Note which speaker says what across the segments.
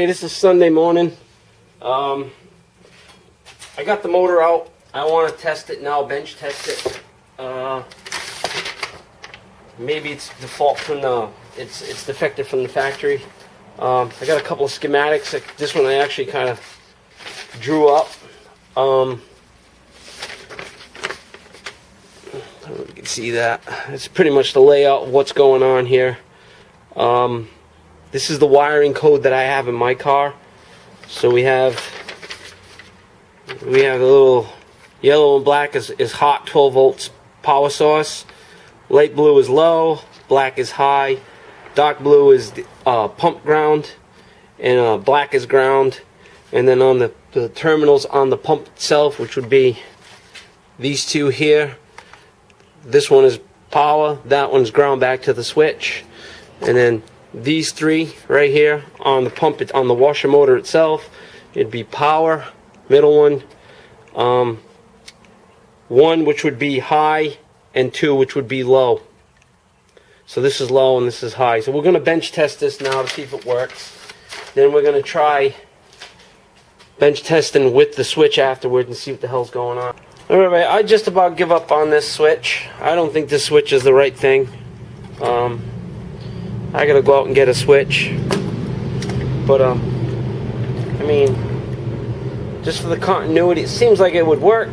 Speaker 1: Okay, this is Sunday morning. I got the motor out. I want to test it now, bench test it. Maybe it's default from the, it's defective from the factory. I got a couple of schematics. This one I actually kind of drew up. I don't know if you can see that. It's pretty much the layout of what's going on here. This is the wiring code that I have in my car. So we have a little yellow and black is hot, 12 volts power source. Light blue is low, black is high. Dark blue is pump ground, and black is ground. And then on the terminals on the pump itself, which would be these two here, this one is power, that one's ground back to the switch. And then these three right here on the pump, on the washer motor itself, it'd be power, middle one, one which would be high, and two which would be low. So this is low and this is high. So we're going to bench test this now to see if it works. Then we're going to try bench testing with the switch afterwards and see what the hell's going on. Alright, I just about give up on this switch. I don't think this switch is the right thing. I gotta go out and get a switch. But I mean, just for the continuity, it seems like it would work.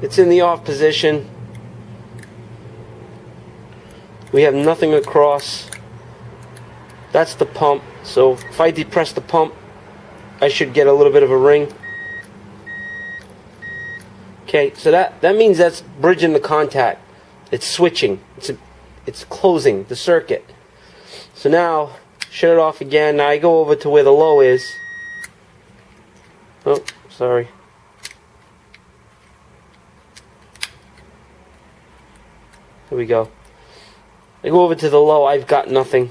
Speaker 1: It's in the off position. We have nothing across. That's the pump. So if I depress the pump, I should get a little bit of a ring. Okay, so that means that's bridging the contact. It's switching. It's closing the circuit. So now, shut it off again. Now I go over to where the low is. Oh, sorry. Here we go. I go over to the low. I've got nothing.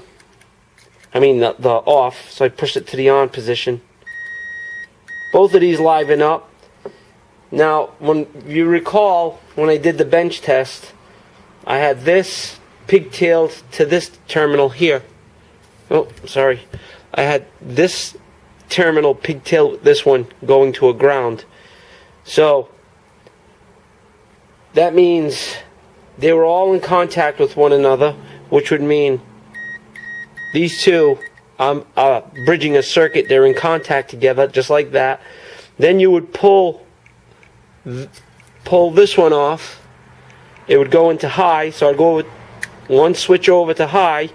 Speaker 1: I mean the off. So I push it to the on position. Both of these liven up. Now, when you recall, when I did the bench test, I had this pigtailed to this terminal here. Oh, sorry. I had this terminal pigtailed with this one going to a ground. So, that means they were all in contact with one another, which would mean these two, bridging a circuit, they're in contact together, just like that. Then you would pull this one off. It would go into high, so I'd go with one switch over to high.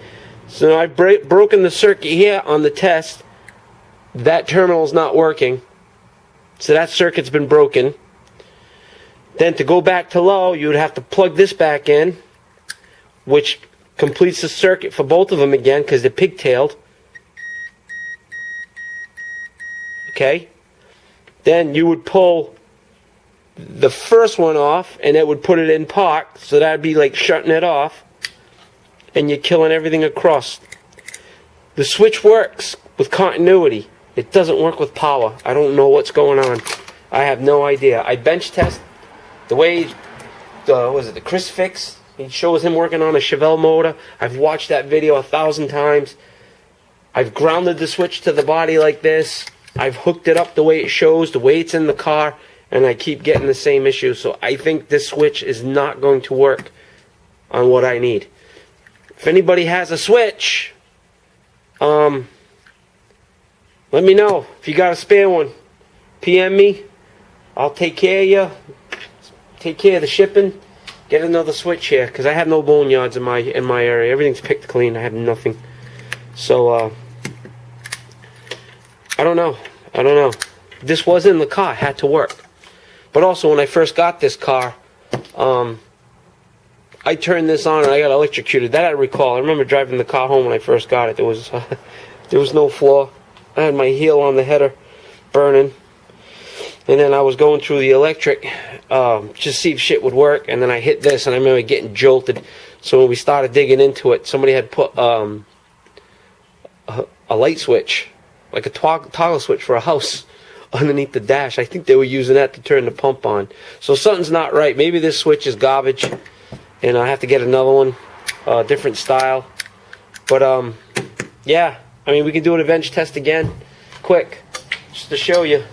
Speaker 1: So now I've broken the circuit here on the test. That terminal is not working, so that circuit's been broken. Then to go back to low, you would have to plug this back in, which completes the circuit for both of them again because they're pigtailed. Okay? Then you would pull the first one off and it would put it in park, so that'd be like shutting it off, and you're killing everything across. The switch works with continuity. It doesn't work with power. I don't know what's going on. I have no idea. I bench test the way the Chris Fix, he shows him working on a Chevelle motor. I've watched that video 1,000 times. I've grounded the switch to the body like this. I've hooked it up the way it shows, the way it's in the car, and I keep getting the same issue. So I think this switch is not going to work on what I need. If anybody has a switch, let me know. If you got a spare one, PM me. I'll take care of you. Take care of the shipping. Get another switch here, because I have no boneyards in my area. Everything's picked clean. I have nothing. So I don't know. This was in the car. It had to work. But also, when I first got this car, I turned this on and I got electrocuted. That I recall. I remember driving the car home when I first got it. There was no floor. I had my heel on the header burning. And then I was going through the electric just to see if shit would work. And then I hit this and I remember getting jolted. So when we started digging into it, somebody had put a light switch, like a toggle switch for a house, underneath the dash. I think they were using that to turn the pump on. So something's not right. Maybe this switch is garbage and I have to get another one, different style. But Yeah, I mean, we can do an bench test again, quick, just to show you.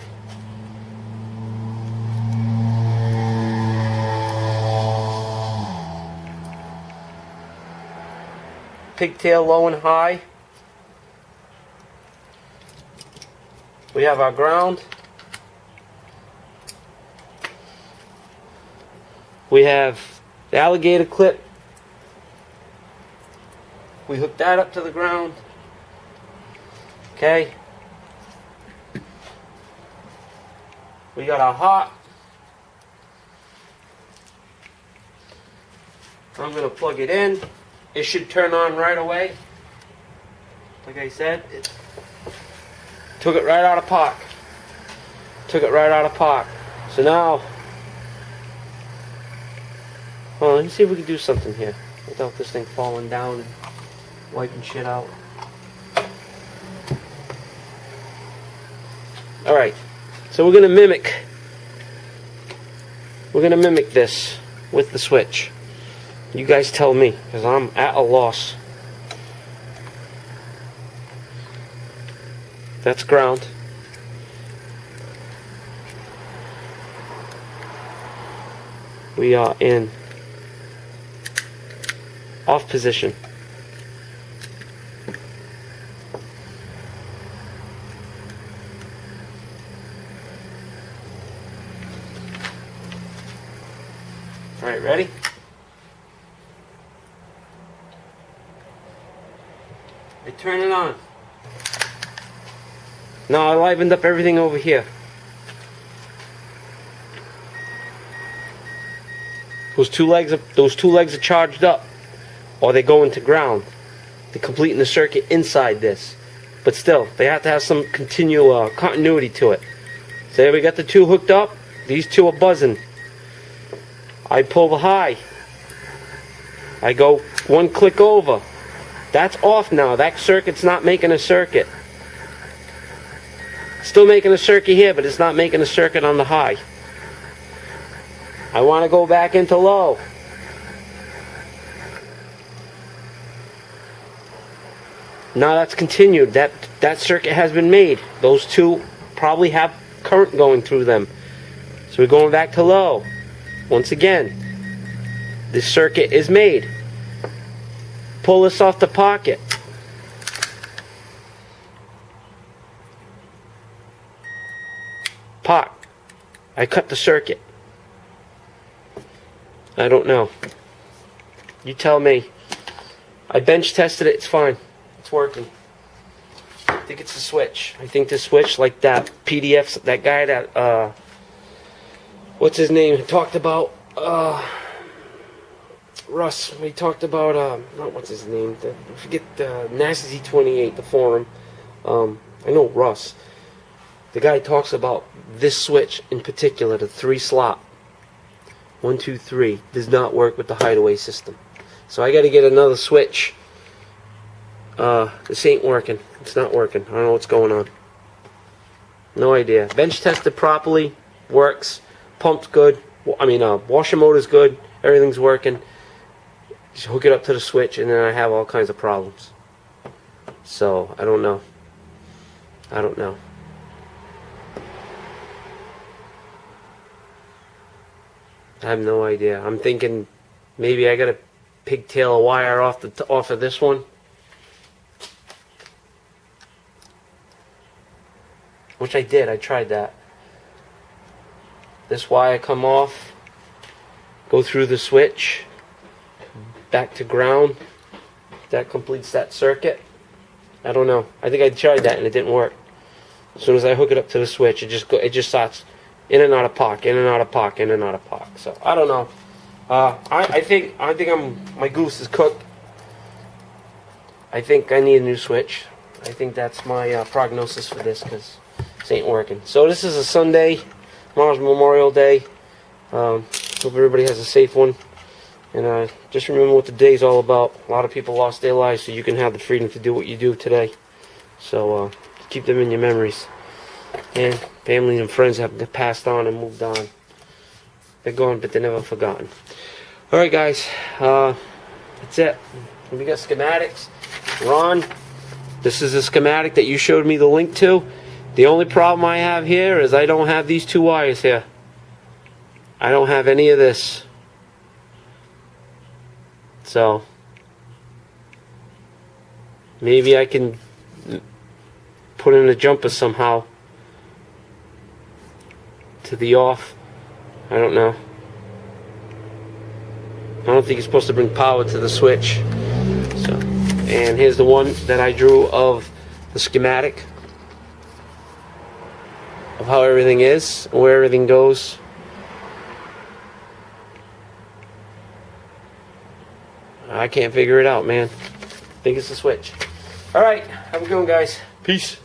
Speaker 1: Pigtail low and high. We have our ground. We have the alligator clip. We hook that up to the ground. Okay. We got our hot. I'm going to plug it in. It should turn on right away. Like I said, it took it right out of park. Took it right out of park. So now, hold on, let me see if we can do something here without this thing falling down and wiping shit out. Alright, so we're gonna mimic this with the switch. You guys tell me, because I'm at a loss. That's ground. We are in off position. Alright, ready? I turn it on. Now I livened up everything over here. Those two legs are charged up, or they go into ground. They're completing the circuit inside this, but still they have to have some continuity to it. So there we got the two hooked up. These two are buzzing. I pull the high. I go one click over. That's off now. That circuit's not making a circuit. Still making a circuit here, but it's not making a circuit on the high. I want to go back into low. Now that's continued. That circuit has been made. Those two probably have current going through them. So we're going back to low. Once again, this circuit is made. Pull this off the pocket. Pop. I cut the circuit. I don't know. You tell me. I bench tested it. It's fine. It's working. I think it's the switch. I think the switch, like that PDF, that guy that, what's his name, talked about, Russ, we talked about, what's his name, I forget, Nasty z28, the forum. I know Russ. The guy talks about this switch in particular, the 3-slot. 1, 2, 3 does not work with the hideaway system. So I got to get another switch. This ain't working. It's not working. I don't know what's going on. No idea. Bench tested properly. Works. Pump's good. I mean, washer motor's good. Everything's working. Just hook it up to the switch, and then I have all kinds of problems. So I don't know. I don't know. I have no idea. I'm thinking maybe I got to pigtail a wire off of this one. Which I did. I tried that. This wire come off, go through the switch, back to ground. That completes that circuit. I don't know. I think I tried that and it didn't work. As soon as I hook it up to the switch, it just starts in and out of park, in and out of park, in and out of park. So I don't know. I think my goose is cooked. I think I need a new switch. I think that's my prognosis for this, because this ain't working. So this is a Sunday. Tomorrow's Memorial Day. Hope everybody has a safe one. And just remember what the day's all about. A lot of people lost their lives, so you can have the freedom to do what you do today. So keep them in your memories. And family and friends have passed on and moved on. They're gone, but they're never forgotten. Alright guys, that's it. We got schematics. Ron, This is the schematic that you showed me the link to. The only problem I have here is I don't have these two wires here. I don't have any of this. So maybe I can put in a jumper somehow to the off. I don't know. I don't think it's supposed to bring power to the switch. So, and here's the one that I drew of the schematic of how everything is, where everything goes. I can't figure it out, man. I think it's the switch. Alright, have a good one, guys. Peace.